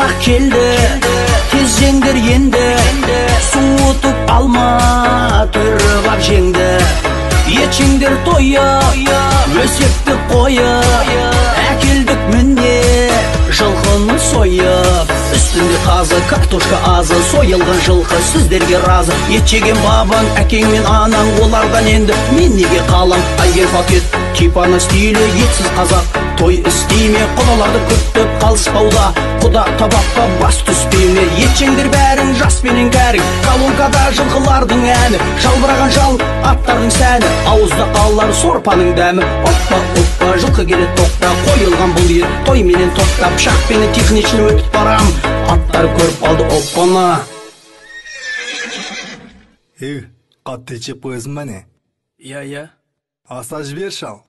тамақ келді, тез жеңдер енді, суытып алма түріп ап жеңді. Ет тойы, өсекті қойып, әкелдік міне жылқыны сойып. Үстінде қазы, картошка азы, сойылған жылқы сіздерге разы. Ет жеген бабаң, әкең мен анаң, олардан енді мен неге қалам? Айгер пакет, кипаны стилі, етсіз қазақ той істейме, құдаларды күттіп қалыспауда, құда табаққа бас түспейме. Етшеңдер бәрің жаспенен кәрің, колонкада жылқылардың әні, жалбыраған жал аттардың сәні, ауызда қалар сорпаның дәмі. Оппа, оппа, жылқы келет тоқта, қойылған бұл ет той менен тоқтап, пышақпенен техничный өтіп барам, аттар көріп қалды оппаны. Қатты жеп қойызым мәне? Я. Аса жібер шал.